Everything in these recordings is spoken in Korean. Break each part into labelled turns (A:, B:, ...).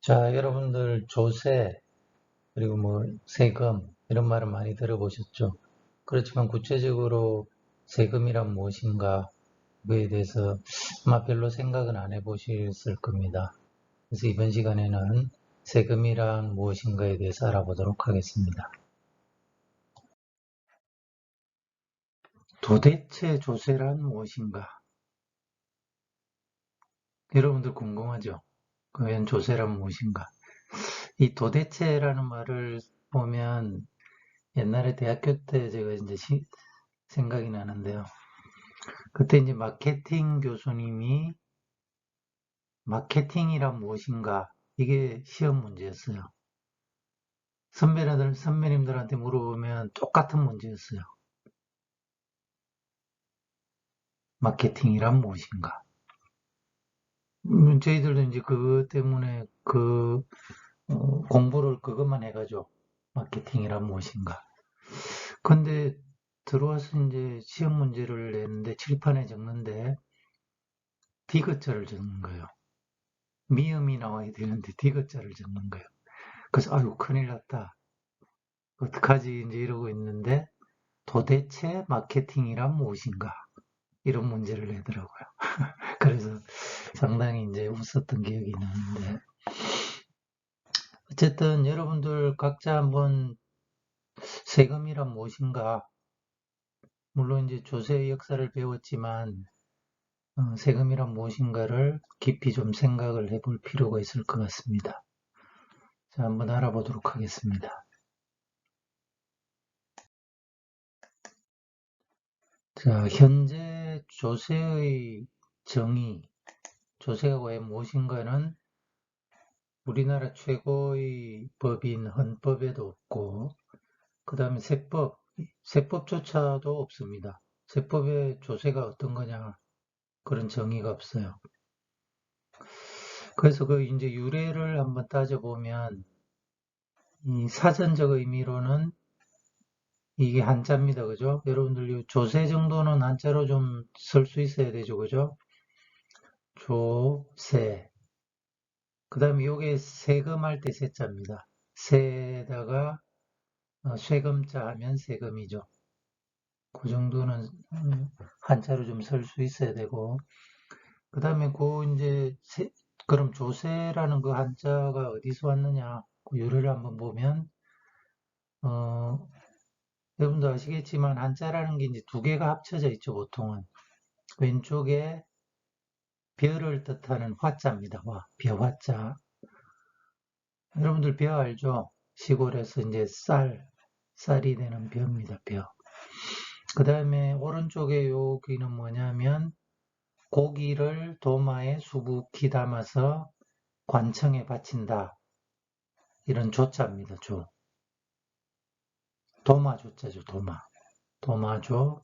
A: 자, 여러분들 조세, 그리고 뭐 세금, 이런 말은 많이 들어보셨죠? 그렇지만 구체적으로 세금이란 무엇인가, 그에 대해서 아마 별로 생각은 안 해보셨을 겁니다. 그래서 이번 시간에는 세금이란 무엇인가에 대해서 알아보도록 하겠습니다. 도대체 조세란 무엇인가? 여러분들 궁금하죠? 과연 조세란 무엇인가? 이 도대체라는 말을 보면 옛날에 대학교 때 제가 이제 생각이 나는데요. 그때 이제 마케팅 교수님이 마케팅이란 무엇인가? 이게 시험 문제였어요. 선배님들한테 물어보면 똑같은 문제였어요. 마케팅이란 무엇인가? 저희들도 이제 그것 때문에 공부를 그것만 해가지고 마케팅이란 무엇인가? 근데 들어와서 이제 시험 문제를 내는데 칠판에 적는데 디귿자를 적는 거예요. 미음이 나와야 되는데 디귿자를 적는 거예요. 그래서 아유 큰일 났다. 어떡하지 이제 이러고 있는데 도대체 마케팅이란 무엇인가? 이런 문제를 내더라고요. 그래서 상당히 이제 웃었던 기억이 나는데 어쨌든 여러분들 각자 한번 세금이란 무엇인가? 물론 이제 조세의 역사를 배웠지만 세금이란 무엇인가를 깊이 좀 생각을 해볼 필요가 있을 것 같습니다. 자, 한번 알아보도록 하겠습니다. 자, 현재 조세의 정의, 조세가 과연 무엇인가는 우리나라 최고의 법인 헌법에도 없고, 그 다음에 세법조차도 없습니다. 세법의 조세가 어떤 거냐, 그런 정의가 없어요. 그래서 그 이제 유래를 한번 따져보면, 이 사전적 의미로는 이게 한자입니다. 그죠? 여러분들 조세 정도는 한자로 좀 쓸 수 있어야 되죠. 그죠? 조세. 그 다음에 요게 세금할 때 세자입니다. 세에다가 쇠금자 하면 세금이죠. 그 정도는 한자로 좀 쓸 수 있어야 되고, 그 다음에 이제 그럼 조세라는 그 한자가 어디서 왔느냐? 그 유래를 한번 보면 어, 여러분도 아시겠지만 한자라는 게 이제 두 개가 합쳐져 있죠. 보통은 왼쪽에 벼를 뜻하는 화자입니다. 벼화자. 여러분들 벼 알죠? 시골에서 이제 쌀이 되는 벼입니다. 벼. 그 다음에 오른쪽에 여기는 뭐냐면 고기를 도마에 수북히 담아서 관청에 바친다. 이런 조자입니다. 조. 도마조자죠. 도마조.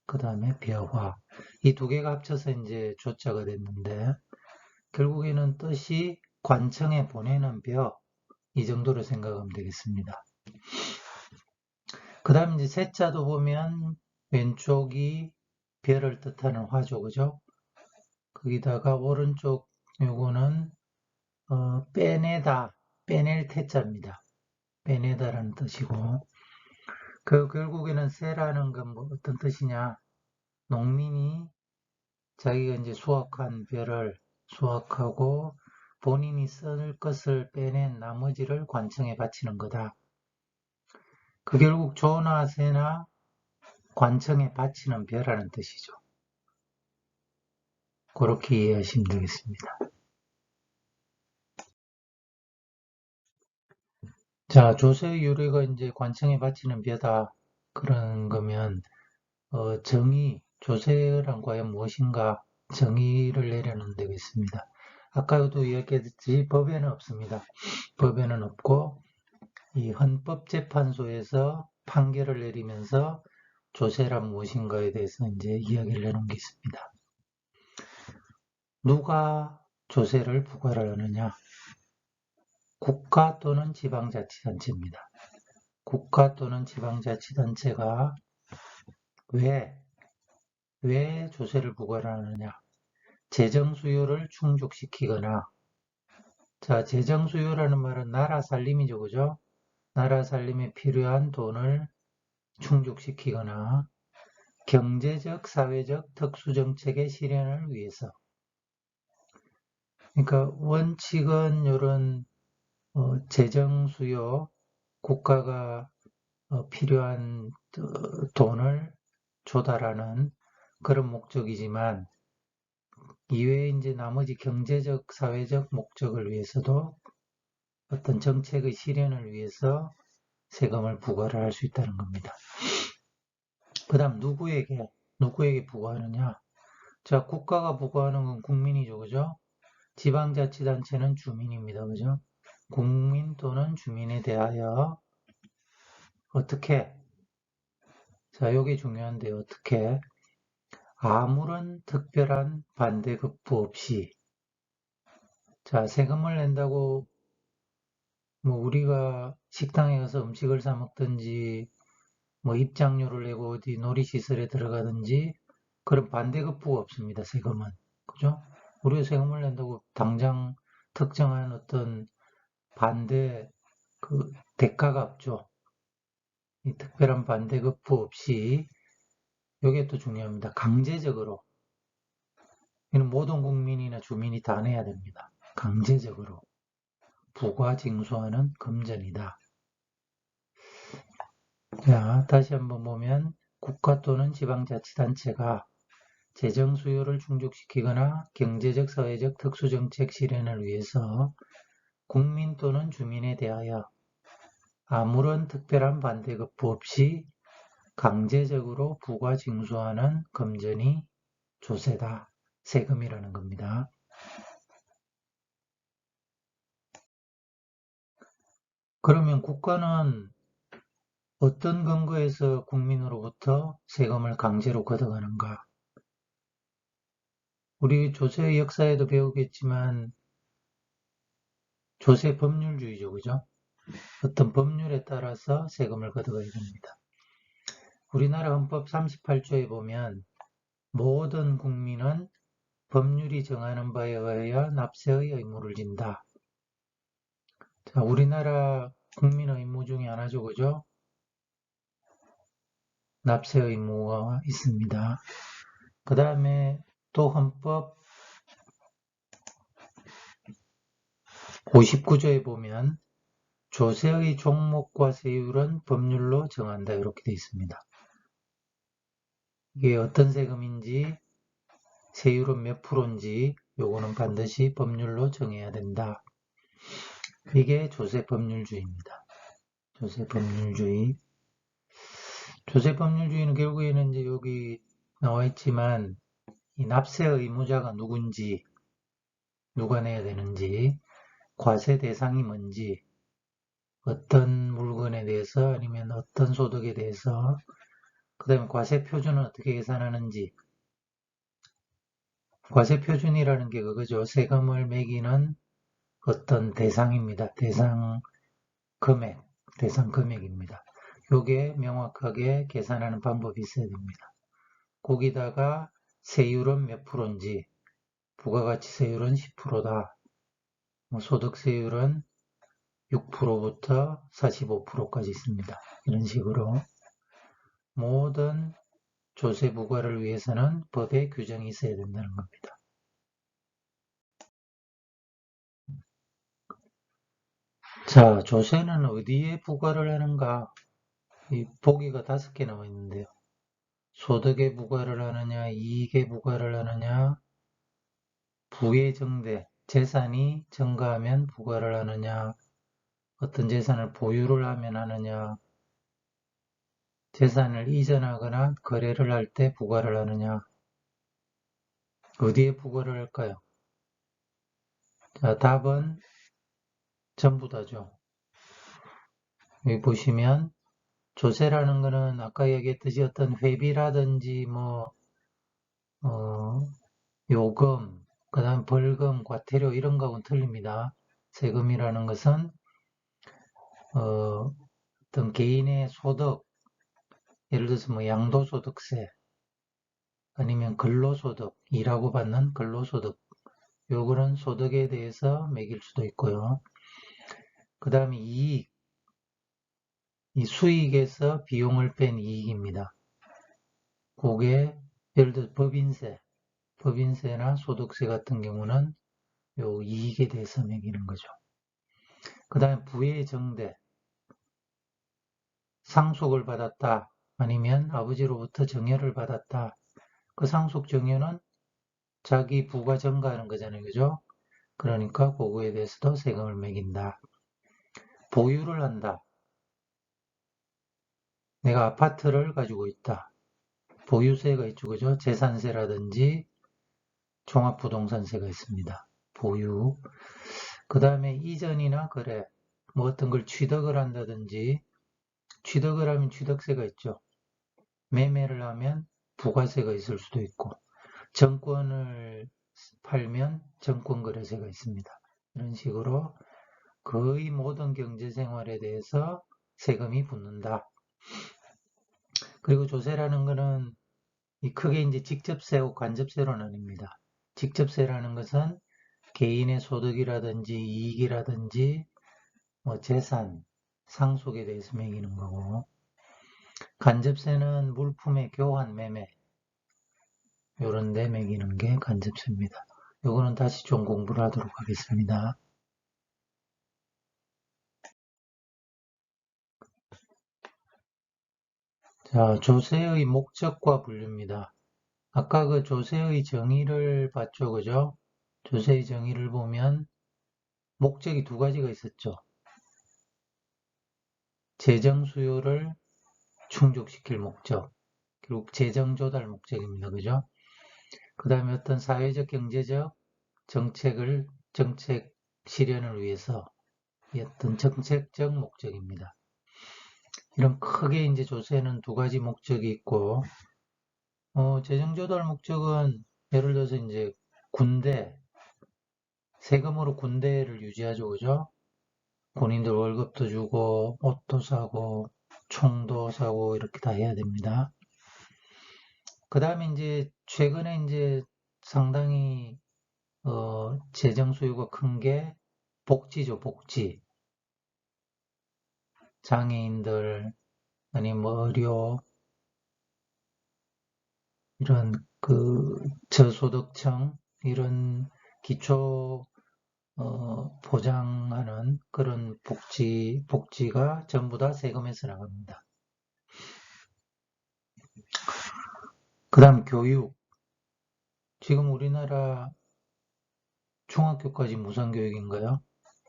A: 그 다음에 벼화. 이 두 개가 합쳐서 이제 조자가 됐는데 결국에는 뜻이 관청에 보내는 벼. 이 정도로 생각하면 되겠습니다. 그 다음 이제 세자도 보면 왼쪽이 별을 뜻하는 화조, 그죠? 거기다가 오른쪽 요거는 빼낼 태자입니다. 빼내다라는 뜻이고, 결국에는 세라는 건 뭐 어떤 뜻이냐? 농민이 자기가 이제 수확한 벼를 수확하고 본인이 쓸 것을 빼낸 나머지를 관청에 바치는 거다. 그 결국 조나 세나 관청에 바치는 벼라는 뜻이죠. 그렇게 이해하시면 되겠습니다. 자, 조세 유래가 이제 관청에 바치는 벼다. 그런 거면, 조세란 과연 무엇인가 정의를 내려놓으면 되겠습니다. 아까도 이야기했듯이 법에는 없습니다. 법에는 없고, 이 헌법재판소에서 판결을 내리면서 조세란 무엇인가에 대해서 이제 이야기를 해놓은 게 있습니다. 누가 조세를 부과를 하느냐? 국가 또는 지방자치단체입니다. 국가 또는 지방자치단체가 왜 조세를 부과를 하느냐? 재정 수요를 충족시키거나 자, 재정 수요라는 말은 나라 살림이죠, 그죠? 나라 살림에 필요한 돈을 충족시키거나 경제적, 사회적 특수정책의 실현을 위해서. 그러니까 원칙은 이런 재정 수요, 국가가 필요한 돈을 조달하는 그런 목적이지만 이외에 이제 나머지 경제적, 사회적 목적을 위해서도 어떤 정책의 실현을 위해서 세금을 부과를 할 수 있다는 겁니다. 그 다음 누구에게 부과하느냐? 자, 국가가 부과하는 건 국민이죠, 그죠? 지방자치단체는 주민입니다, 그죠? 국민 또는 주민에 대하여 어떻게? 자, 요게 중요한데요, 어떻게? 아무런 특별한 반대급부 없이. 자, 세금을 낸다고 뭐 우리가 식당에 가서 음식을 사 먹든지 뭐 입장료를 내고 어디 놀이시설에 들어가든지 그런 반대급부가 없습니다. 세금은. 그죠? 우리가 세금을 낸다고 당장 특정한 어떤 반대 그 대가가 없죠. 이 특별한 반대급부 없이 이게 또 중요합니다. 강제적으로. 이는 모든 국민이나 주민이 다 내야 됩니다. 강제적으로. 부과 징수하는 금전이다. 자, 다시 한번 보면 국가 또는 지방자치단체가 재정 수요를 충족시키거나 경제적, 사회적 특수정책 실현을 위해서 국민 또는 주민에 대하여 아무런 특별한 반대급부 없이 강제적으로 부과 징수하는 금전이 조세다. 세금이라는 겁니다. 그러면 국가는 어떤 근거에서 국민으로부터 세금을 강제로 걷어가는가? 우리 조세 역사에도 배우겠지만 조세 법률주의죠, 그죠? 어떤 법률에 따라서 세금을 걷어가야 됩니다. 우리나라 헌법 38조에 보면 모든 국민은 법률이 정하는 바에 의하여 납세의 의무를 진다. 자, 우리나라 국민의 의무 중에 하나죠, 그죠? 납세 의무가 있습니다. 그 다음에 또 헌법 59조에 보면 조세의 종목과 세율은 법률로 정한다 이렇게 되어 있습니다. 이게 어떤 세금인지 세율은 몇 프로인지 요거는 반드시 법률로 정해야 된다. 이게 조세법률주의입니다. 조세법률주의. 조세법률주의는 결국에는 이제 여기 나와 있지만 이 납세 의무자가 누군지, 누가 내야 되는지, 과세 대상이 뭔지, 어떤 물건에 대해서 아니면 어떤 소득에 대해서, 그 다음에 과세 표준은 어떻게 계산하는지. 과세 표준이라는 게 그거죠. 세금을 매기는 어떤 대상입니다. 대상 금액입니다. 요게 명확하게 계산하는 방법이 있어야 됩니다. 거기다가 세율은 몇 프로인지, 부가가치세율은 10%다. 소득세율은 6%부터 45%까지 있습니다. 이런 식으로 모든 조세 부과를 위해서는 법에 규정이 있어야 된다는 겁니다. 자, 조세는 어디에 부과를 하는가? 이 보기가 5개 나와 있는데요. 소득에 부과를 하느냐, 이익에 부과를 하느냐, 부의 증대, 재산이 증가하면 부과를 하느냐, 어떤 재산을 보유를 하면 하느냐, 재산을 이전하거나 거래를 할 때 부과를 하느냐, 어디에 부과를 할까요? 자, 답은 전부 다죠. 여기 보시면 조세라는 거는 아까 얘기했듯이 어떤 회비라든지 요금, 그 다음 벌금, 과태료 이런 거하고는 틀립니다. 세금이라는 것은 어떤 개인의 소득, 예를 들어서 뭐 양도소득세, 아니면 근로소득, 일하고 받는 근로소득, 요거는 소득에 대해서 매길 수도 있고요. 그 다음에 이익, 이 수익에서 비용을 뺀 이익입니다. 그게 예를 들어 법인세나 소득세 같은 경우는 요 이익에 대해서 매기는 거죠. 그 다음에 부의 정대, 상속을 받았다, 아니면 아버지로부터 정여를 받았다. 그 상속 정여는 자기 부가 증가하는 거잖아요. 그죠? 그러니까 그거에 대해서도 세금을 매긴다. 보유를 한다. 내가 아파트를 가지고 있다. 보유세가 있죠. 그죠? 재산세라든지 종합부동산세가 있습니다. 보유. 그 다음에 이전이나 거래, 뭐 어떤 걸 취득을 한다든지, 취득을 하면 취득세가 있죠. 매매를 하면 부가세가 있을 수도 있고, 정권을 팔면 정권거래세가 있습니다. 이런 식으로 거의 모든 경제생활에 대해서 세금이 붙는다. 그리고 조세라는 것은 크게 이제 직접세하고 간접세로 나뉩니다. 직접세라는 것은 개인의 소득이라든지 이익이라든지 뭐 재산, 상속에 대해서 매기는 거고, 간접세는 물품의 교환, 매매 요런 데 매기는 게 간접세입니다. 요거는 다시 좀 공부를 하도록 하겠습니다. 자, 조세의 목적과 분류입니다. 아까 그 조세의 정의를 봤죠, 그죠? 조세의 정의를 보면 목적이 두 가지가 있었죠. 재정 수요를 충족시킬 목적, 결국 재정 조달 목적입니다, 그죠? 그 다음에 어떤 사회적, 경제적 정책 실현을 위해서 어떤 정책적 목적입니다. 이런 크게 이제 조세는 두 가지 목적이 있고, 재정 조달 목적은 예를 들어서 이제 군대, 세금으로 군대를 유지하죠, 그죠? 군인들 월급도 주고, 옷도 사고, 총도 사고, 이렇게 다 해야 됩니다. 그 다음에 이제, 최근에 이제 상당히, 재정 수요가 큰 게 복지죠, 복지. 장애인들, 아니, 뭐, 의료, 이런 저소득층, 이런 기초, 보장하는 그런 복지가 전부 다 세금에서 나갑니다. 그 다음 교육. 지금 우리나라 중학교까지 무상교육인가요?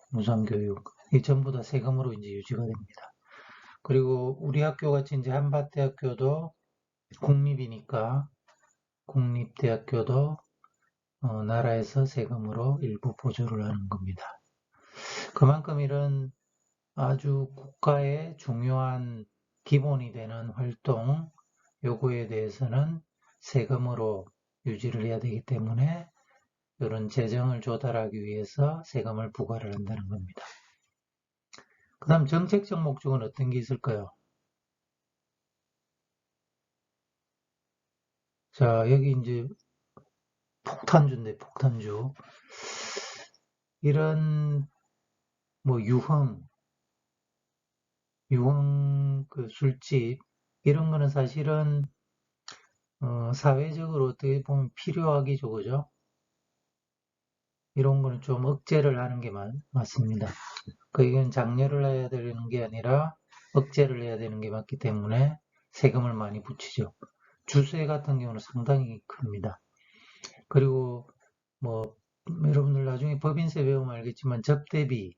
A: 무상교육. 이 전부 다 세금으로 이제 유지가 됩니다. 그리고 우리 학교 같이 이제 한밭대학교도 국립이니까 국립대학교도 나라에서 세금으로 일부 보조를 하는 겁니다. 그만큼 이런 아주 국가의 중요한 기본이 되는 활동, 요거에 대해서는 세금으로 유지를 해야 되기 때문에 이런 재정을 조달하기 위해서 세금을 부과를 한다는 겁니다. 그 다음 정책적 목적은 어떤 게 있을까요? 자, 여기 이제 폭탄주인데, 폭탄주. 이런 뭐 유흥 그 술집, 이런 거는 사실은 사회적으로 어떻게 보면 필요하기죠, 그죠? 이런 거는 좀 억제를 하는 게 맞습니다. 이건 장려를 해야 되는 게 아니라 억제를 해야 되는 게 맞기 때문에 세금을 많이 붙이죠. 주세 같은 경우는 상당히 큽니다. 그리고 뭐 여러분들 나중에 법인세 배우면 알겠지만 접대비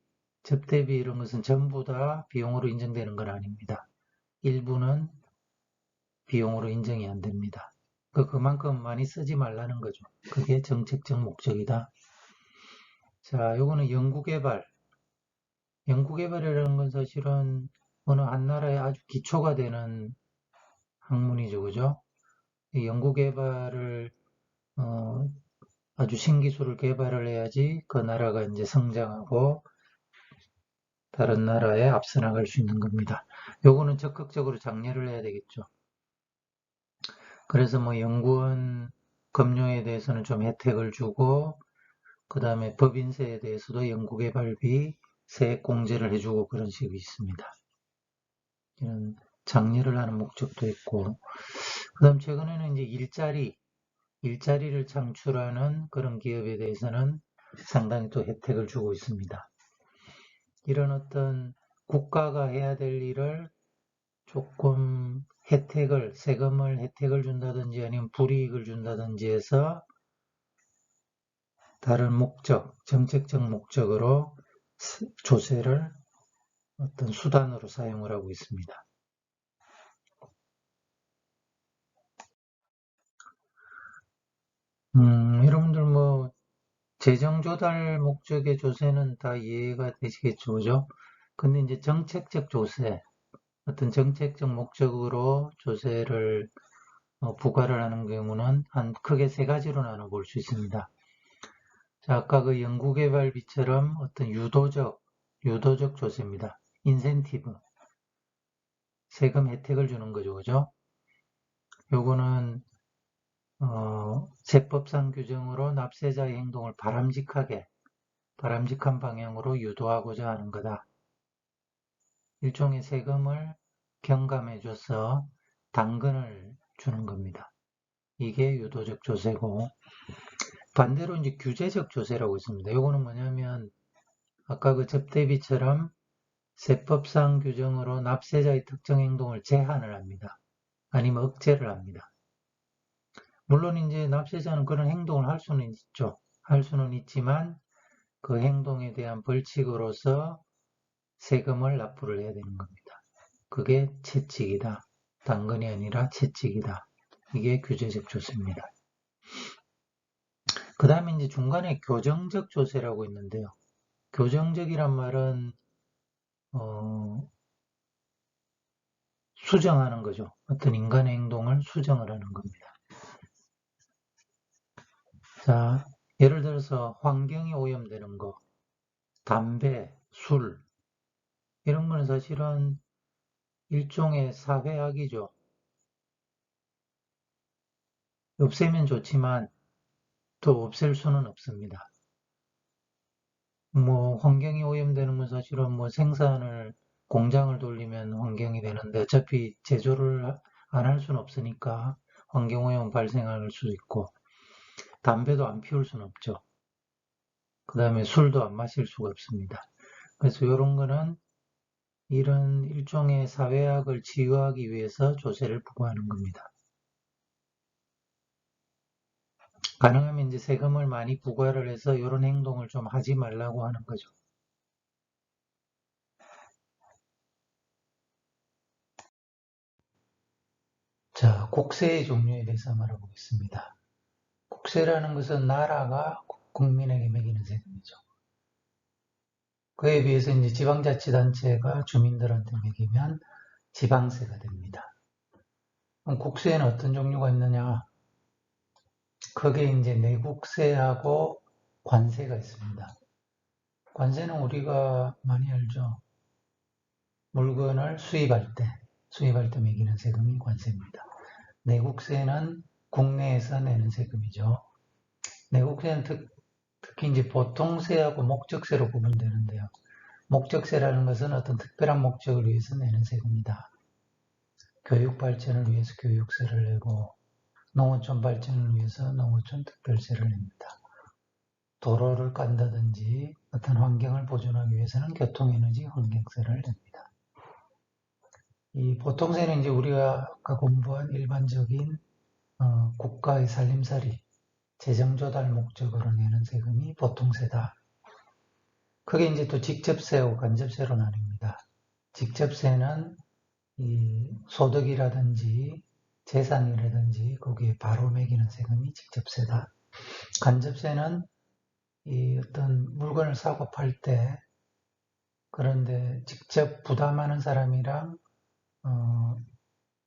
A: 이런 것은 전부 다 비용으로 인정되는 건 아닙니다. 일부는 비용으로 인정이 안 됩니다. 그만큼 많이 쓰지 말라는 거죠. 그게 정책적 목적이다. 자, 요거는 연구개발이라는 건 사실은 어느 한 나라의 아주 기초가 되는 학문이죠, 그죠? 이 연구개발을 아주 신기술을 개발을 해야지 그 나라가 이제 성장하고 다른 나라에 앞서 나갈 수 있는 겁니다. 요거는 적극적으로 장려를 해야 되겠죠. 그래서 뭐 연구원 급료에 대해서는 좀 혜택을 주고 그 다음에 법인세에 대해서도 연구개발비 세액공제를 해주고 그런 식이 있습니다. 이런 장려를 하는 목적도 있고, 그 다음 최근에는 이제 일자리를 창출하는 그런 기업에 대해서는 상당히 또 혜택을 주고 있습니다. 이런 어떤 국가가 해야 될 일을 조금 세금을 혜택을 준다든지 아니면 불이익을 준다든지 해서 다른 정책적 목적으로 조세를 어떤 수단으로 사용을 하고 있습니다. 여러분들 뭐 재정 조달 목적의 조세는 다 이해가 되시겠죠, 그죠? 근데 이제 정책적 조세, 어떤 정책적 목적으로 조세를 부과를 하는 경우는 크게 세 가지로 나눠볼 수 있습니다. 자, 아까 그 연구개발비처럼 어떤 유도적 조세입니다. 인센티브, 세금 혜택을 주는 거죠, 그죠? 요거는 세법상 규정으로 납세자의 행동을 바람직한 방향으로 유도하고자 하는 거다. 일종의 세금을 경감해줘서 당근을 주는 겁니다. 이게 유도적 조세고, 반대로 이제 규제적 조세라고 있습니다. 요거는 뭐냐면 아까 그 접대비처럼 세법상 규정으로 납세자의 특정 행동을 제한을 합니다. 아니면 억제를 합니다. 물론 이제 납세자는 그런 행동을 할 수는 있죠. 할 수는 있지만 그 행동에 대한 벌칙으로서 세금을 납부를 해야 되는 겁니다. 그게 채찍이다. 당근이 아니라 채찍이다. 이게 규제적 조세입니다. 그 다음에 이제 중간에 교정적 조세라고 있는데요. 교정적이란 말은 수정하는 거죠. 어떤 인간의 행동을 수정을 하는 겁니다. 자, 예를 들어서 환경이 오염되는 거, 담배, 술 이런 거는 사실은 일종의 사회악이죠. 없애면 좋지만 또 없앨 수는 없습니다. 뭐 환경이 오염되는 건 사실은 뭐 공장을 돌리면 환경이 되는데 어차피 제조를 안 할 수는 없으니까 환경오염 발생할 수도 있고 담배도 안 피울 수는 없죠. 그 다음에 술도 안 마실 수가 없습니다. 그래서 이런 거는 이런 일종의 사회학을 치유하기 위해서 조세를 부과하는 겁니다. 가능하면 이제 세금을 많이 부과를 해서 이런 행동을 좀 하지 말라고 하는 거죠. 자, 국세의 종류에 대해서 알아보겠습니다. 국세라는 것은 나라가 국민에게 매기는 세금이죠. 그에 비해서 이제 지방자치단체가 주민들한테 매기면 지방세가 됩니다. 그럼 국세에는 어떤 종류가 있느냐? 크게 이제 내국세하고 관세가 있습니다. 관세는 우리가 많이 알죠. 물건을 수입할 때 매기는 세금이 관세입니다. 내국세는 국내에서 내는 세금이죠. 내국세는 특히 이제 보통세하고 목적세로 구분되는데요. 목적세라는 것은 어떤 특별한 목적을 위해서 내는 세금이다. 교육 발전을 위해서 교육세를 내고 농어촌 발전을 위해서 농어촌 특별세를 냅니다. 도로를 깐다든지 어떤 환경을 보존하기 위해서는 교통에너지 환경세를 냅니다. 이 보통세는 이제 우리가 아까 공부한 일반적인 국가의 살림살이, 재정조달 목적으로 내는 세금이 보통세다. 크게 이제 또 직접세하고 간접세로 나뉩니다. 직접세는 이 소득이라든지 재산이라든지 거기에 바로 매기는 세금이 직접세다. 간접세는 이 어떤 물건을 사고 팔 때 그런데 직접 부담하는 사람이랑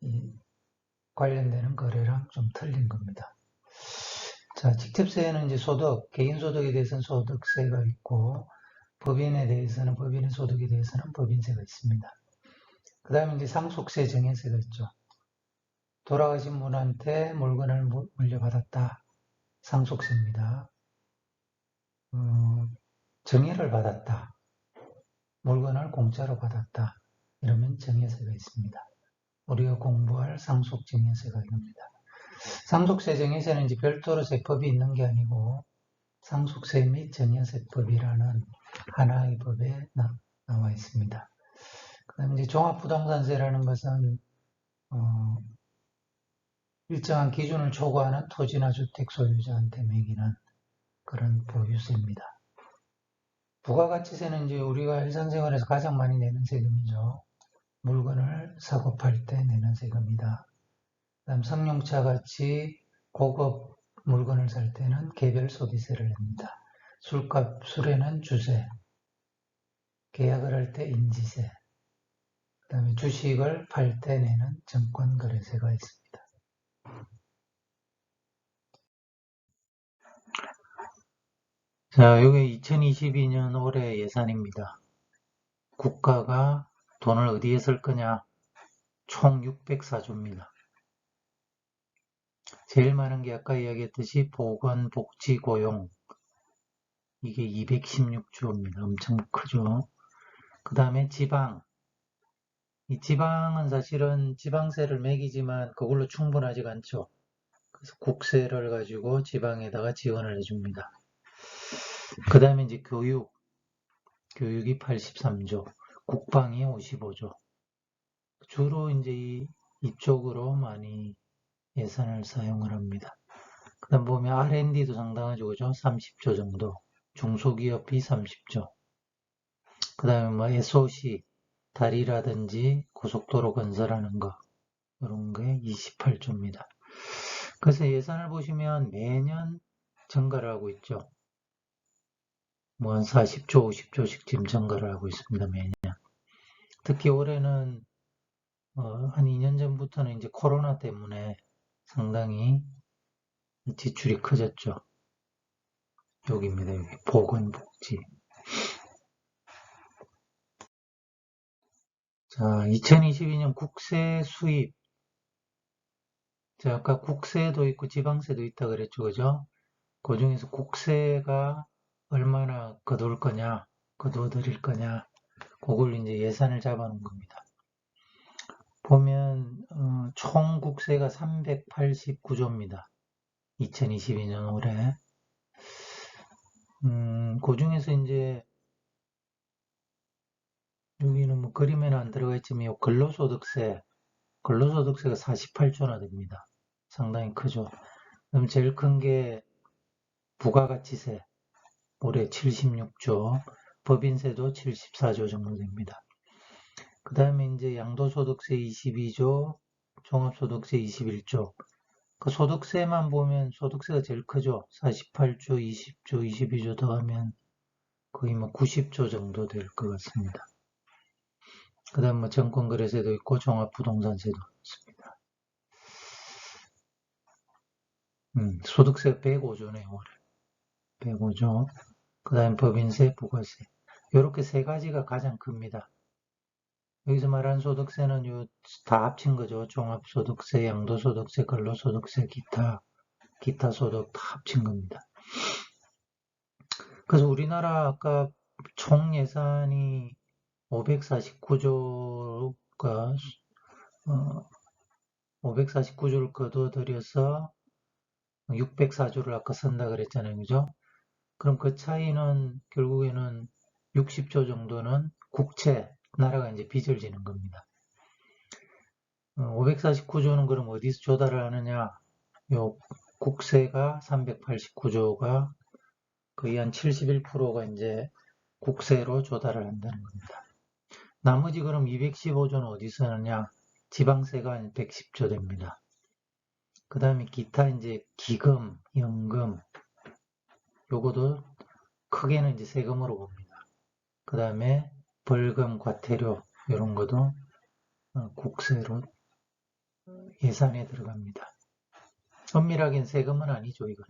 A: 이 관련되는 거래랑 좀 틀린 겁니다. 자, 직접세는 이제 개인소득에 대해서는 소득세가 있고 법인의 소득에 대해서는 법인세가 있습니다. 그 다음에 이제 상속세, 증여세가 있죠. 돌아가신 분한테 물건을 물려받았다. 상속세입니다. 정의를 받았다. 물건을 공짜로 받았다. 이러면 정의세가 있습니다. 우리가 공부할 상속정의세가 이겁니다. 상속세, 정의세는 이제 별도로 세법이 있는 게 아니고 상속세 및 정의세법이라는 하나의 법에 나와 있습니다. 그 다음에 이제 종합부동산세라는 것은 일정한 기준을 초과하는 토지나 주택 소유자한테 매기는 그런 보유세입니다. 부가가치세는 이제 우리가 일상생활에서 가장 많이 내는 세금이죠. 물건을 사고 팔 때 내는 세금이다. 그다음 승용차 같이 고급 물건을 살 때는 개별 소비세를 냅니다. 술에는 주세, 계약을 할 때 인지세, 그다음에 주식을 팔 때 내는 증권거래세가 있습니다. 자, 여기 2022년 올해 예산입니다. 국가가 돈을 어디에 쓸 거냐? 총 604조입니다. 제일 많은 게 아까 이야기했듯이 보건, 복지, 고용. 이게 216조입니다. 엄청 크죠. 그 다음에 지방. 이 지방은 사실은 지방세를 매기지만 그걸로 충분하지가 않죠. 그래서 국세를 가지고 지방에다가 지원을 해줍니다. 그 다음에 이제 교육이 83조, 국방이 55조. 주로 이제 이쪽으로 많이 예산을 사용을 합니다. 그 다음 보면 R&D도 상당하죠, 그죠? 30조 정도. 중소기업이 30조. 그 다음에 뭐 SOC, 다리라든지 고속도로 건설하는 거, 이런 게 28조입니다. 그래서 예산을 보시면 매년 증가를 하고 있죠. 뭐 한 40조, 50조씩 지금 증가를 하고 있습니다, 매년. 특히 올해는 한 2년 전부터는 이제 코로나 때문에 상당히 지출이 커졌죠. 여기입니다, 여기. 보건복지. 자, 2022년 국세 수입. 자, 아까 국세도 있고 지방세도 있다 그랬죠, 그죠? 그 중에서 국세가 얼마나 거둘 거냐, 거둬 드릴 거냐, 그걸 이제 예산을 잡아놓은 겁니다. 보면 총 국세가 389조입니다. 2022년 올해. 그 중에서 이제 여기는 뭐 그림에는 안 들어가 있지만 근로소득세가 48조나 됩니다. 상당히 크죠. 그럼 제일 큰 게 부가가치세, 올해 76조, 법인세도 74조 정도 됩니다. 그 다음에 이제 양도소득세 22조, 종합소득세 21조. 그 소득세만 보면 소득세가 제일 크죠. 48조, 20조, 22조 더하면 거의 뭐 90조 정도 될 것 같습니다. 그 다음 뭐 증권거래세도 있고 종합부동산세도 있습니다. 소득세 105조네요, 올해. 105조. 그 다음 법인세, 부가세. 이렇게 세 가지가 가장 큽니다. 여기서 말하는 소득세는 다 합친 거죠. 종합소득세, 양도소득세, 근로소득세, 기타 소득 다 합친 겁니다. 그래서 우리나라 아까 총 예산이 549조가 549조를 거둬들여서 604조를 아까 쓴다 그랬잖아요, 그죠? 그럼 그 차이는 결국에는 60조 정도는 국채, 나라가 이제 빚을 지는 겁니다. 549조는 그럼 어디서 조달을 하느냐? 요 국세가 389조가 거의 한 71%가 이제 국세로 조달을 한다는 겁니다. 나머지 그럼 215조는 어디서 하느냐? 지방세가 한 110조 됩니다. 그 다음에 기타 이제 기금, 연금, 요거도 크게는 이제 세금으로 봅니다. 그 다음에 벌금, 과태료, 이런 것도 국세로 예산에 들어갑니다. 엄밀하게는 세금은 아니죠, 이거는.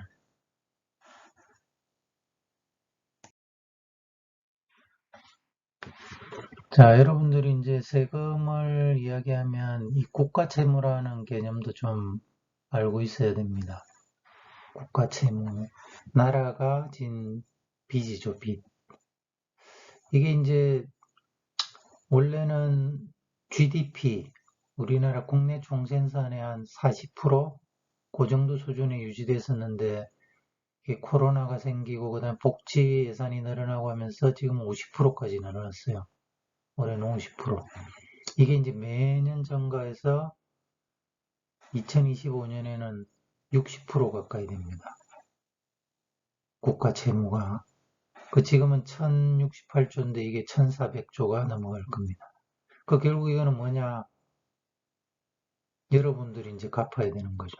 A: 자, 여러분들이 이제 세금을 이야기하면 이 국가채무라는 개념도 좀 알고 있어야 됩니다. 국가채무. 나라가 진 빚이죠, 빚. 이게 이제 원래는 GDP, 우리나라 국내 총생산의 한 40%? 그 정도 수준에 유지됐었는데, 이게 코로나가 생기고, 그 다음에 복지 예산이 늘어나고 하면서 지금 50%까지 늘어났어요. 올해는 50%. 이게 이제 매년 증가해서 2025년에는 60% 가까이 됩니다. 국가 채무가. 지금은 1068조인데 이게 1400조가 넘어갈 겁니다. 결국 이거는 뭐냐? 여러분들이 이제 갚아야 되는 거죠.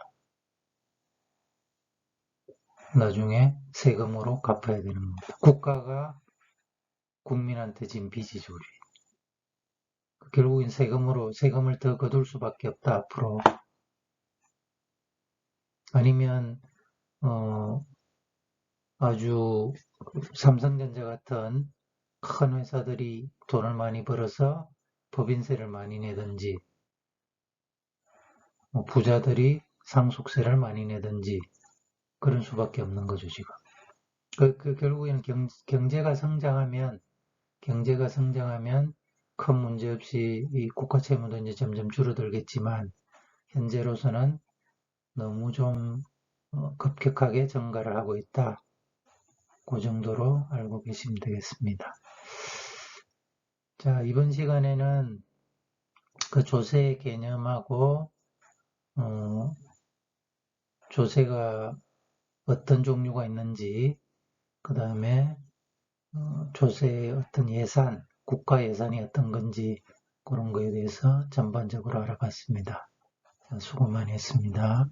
A: 나중에 세금으로 갚아야 되는 겁니다. 국가가 국민한테 진 빚이죠. 결국엔 세금을 더 거둘 수밖에 없다, 앞으로. 아니면, 아주 삼성전자 같은 큰 회사들이 돈을 많이 벌어서 법인세를 많이 내든지, 부자들이 상속세를 많이 내든지, 그런 수밖에 없는 거죠, 지금. 결국에는 경제가 성장하면 큰 문제 없이 이 국가 채무도 이제 점점 줄어들겠지만, 현재로서는 너무 좀 급격하게 증가를 하고 있다. 그 정도로 알고 계시면 되겠습니다. 자, 이번 시간에는 그 조세의 개념하고 조세가 어떤 종류가 있는지, 그 다음에 조세의 어떤 예산, 국가 예산이 어떤 건지 그런 거에 대해서 전반적으로 알아봤습니다. 자, 수고 많이 했습니다.